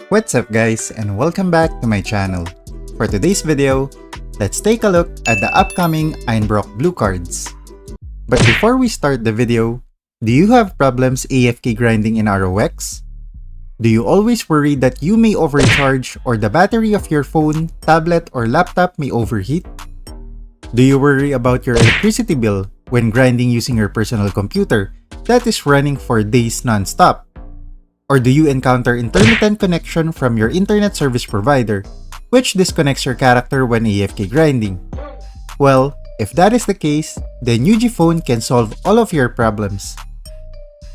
What's up guys, and welcome back to my channel. For today's video, let's take a look at the upcoming Einbroch blue cards. But before we start the video, do you have problems AFK grinding in ROX? Do you always worry that you may overcharge or the battery of your phone, tablet, or laptop may overheat? Do you worry about your electricity bill when grinding using your personal computer that is running for days non-stop? Or do you encounter intermittent connection from your internet service provider, which disconnects your character when AFK grinding? Well, if that is the case, then UgPhone can solve all of your problems.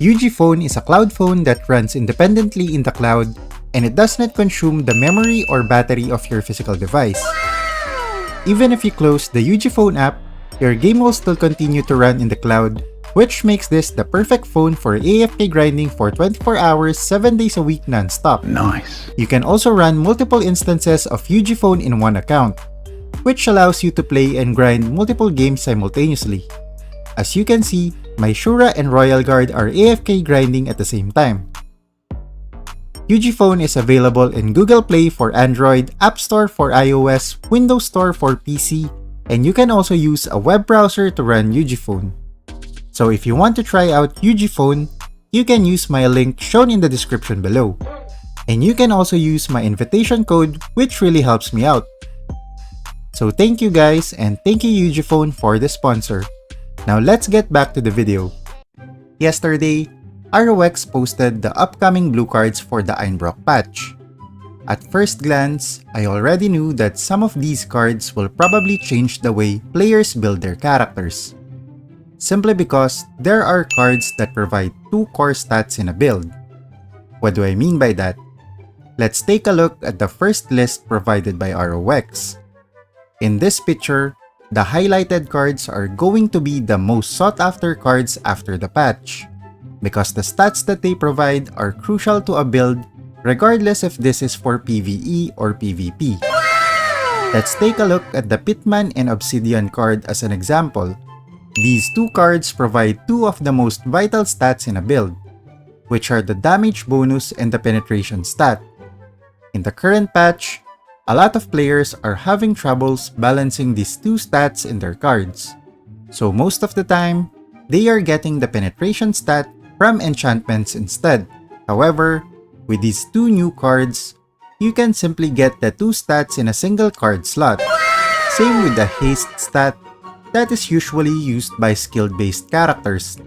UgPhone is a cloud phone that runs independently in the cloud, and it does not consume the memory or battery of your physical device. Even if you close the UgPhone app, your game will still continue to run in the cloud, which makes this the perfect phone for AFK grinding for 24 hours, 7 days a week non-stop. Nice. You can also run multiple instances of UgPhone in one account, which allows you to play and grind multiple games simultaneously. As you can see, my Shura and Royal Guard are AFK grinding at the same time. UgPhone is available in Google Play for Android, App Store for iOS, Windows Store for PC, and you can also use a web browser to run UgPhone. So if you want to try out UgPhone, you can use my link shown in the description below. And you can also use my invitation code, which really helps me out. So thank you guys, and thank you UgPhone for the sponsor. Now let's get back to the video. Yesterday, ROX posted the upcoming blue cards for the Einbroch patch. At first glance, I already knew that some of these cards will probably change the way players build their characters. Simply because there are cards that provide 2 core stats in a build. What do I mean by that? Let's take a look at the first list provided by ROX. In this picture, the highlighted cards are going to be the most sought after cards after the patch, because the stats that they provide are crucial to a build regardless if this is for PvE or PvP. Let's take a look at the Pitman and Obsidian card as an example. These 2 cards provide 2 of the most vital stats in a build, which are the damage bonus and the penetration stat. In the current patch, a lot of players are having troubles balancing these 2 stats in their cards. So most of the time, they are getting the penetration stat from enchantments instead. However, with these 2 new cards, you can simply get the 2 stats in a single card slot. Same with the haste stat that is usually used by skill-based characters.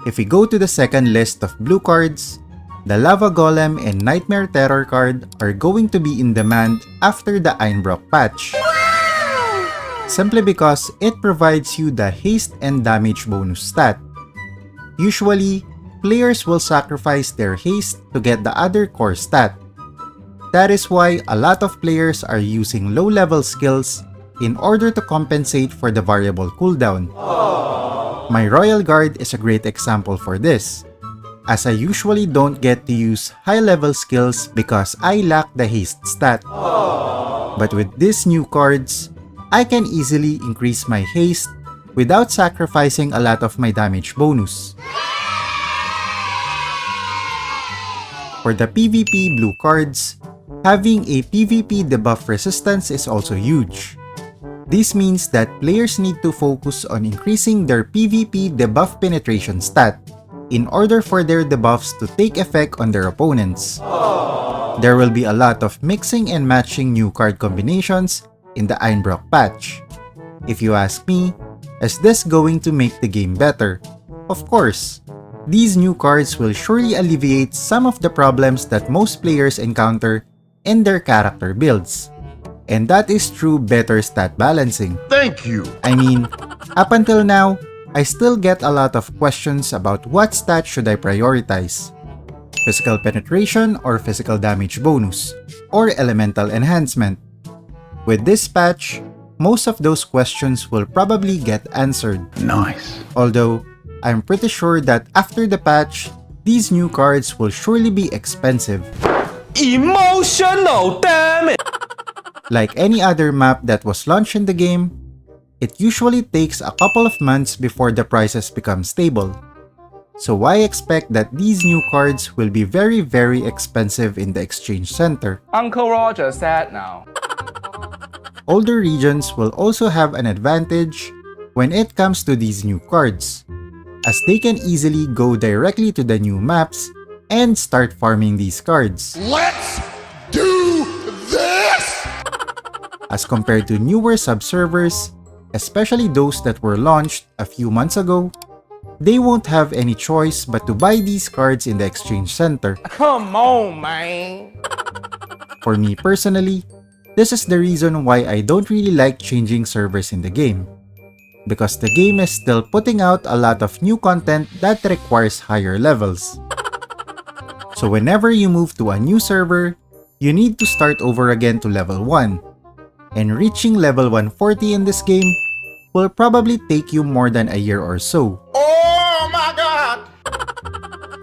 If we go to the second list of blue cards, the Lava Golem and Nightmare Terror card are going to be in demand after the Einbroch patch. Simply because it provides you the haste and damage bonus stat. Usually, players will sacrifice their haste to get the other core stat. That is why a lot of players are using low-level skills in order to compensate for the variable cooldown. My Royal Guard is a great example for this, as I usually don't get to use high-level skills because I lack the haste stat. But with these new cards, I can easily increase my haste without sacrificing a lot of my damage bonus. For the PvP blue cards, having a PvP debuff resistance is also huge. This means that players need to focus on increasing their PvP debuff penetration stat in order for their debuffs to take effect on their opponents. There will be a lot of mixing and matching new card combinations in the Einbroch patch. If you ask me, is this going to make the game better? Of course. These new cards will surely alleviate some of the problems that most players encounter in their character builds. And that is through better stat balancing. Thank you. I mean, up until now, I still get a lot of questions about what stat should I prioritize. Physical penetration or physical damage bonus, or elemental enhancement. With this patch, most of those questions will probably get answered. Nice. Although, I'm pretty sure that after the patch, these new cards will surely be expensive. Emotional, damn it! Like any other map that was launched in the game, it usually takes a couple of months before the prices become stable. So I expect that these new cards will be very expensive in the exchange center. Uncle Roger said no. Older regions will also have an advantage when it comes to these new cards, as they can easily go directly to the new maps and start farming these cards. Let's do this! As compared to newer sub-servers, especially those that were launched a few months ago, they won't have any choice but to buy these cards in the exchange center. Come on, man. For me personally, this is the reason why I don't really like changing servers in the game, because the game is still putting out a lot of new content that requires higher levels. So whenever you move to a new server, you need to start over again to level 1, and reaching level 140 in this game will probably take you more than a year or so. Oh my god!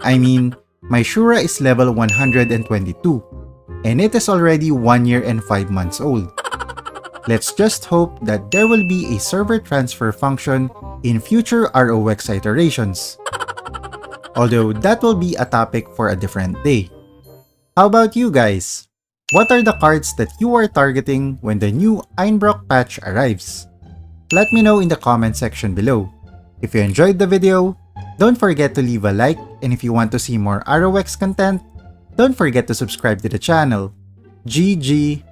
I mean, my Shura is level 122, and it is already 1 year and 5 months old. Let's just hope that there will be a server transfer function in future ROX iterations. Although that will be a topic for a different day. How about you guys? What are the cards that you are targeting when the new Einbroch patch arrives? Let me know in the comment section below. If you enjoyed the video, don't forget to leave a like, and if you want to see more ROX content, don't forget to subscribe to the channel. GG!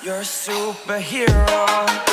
You're a superhero.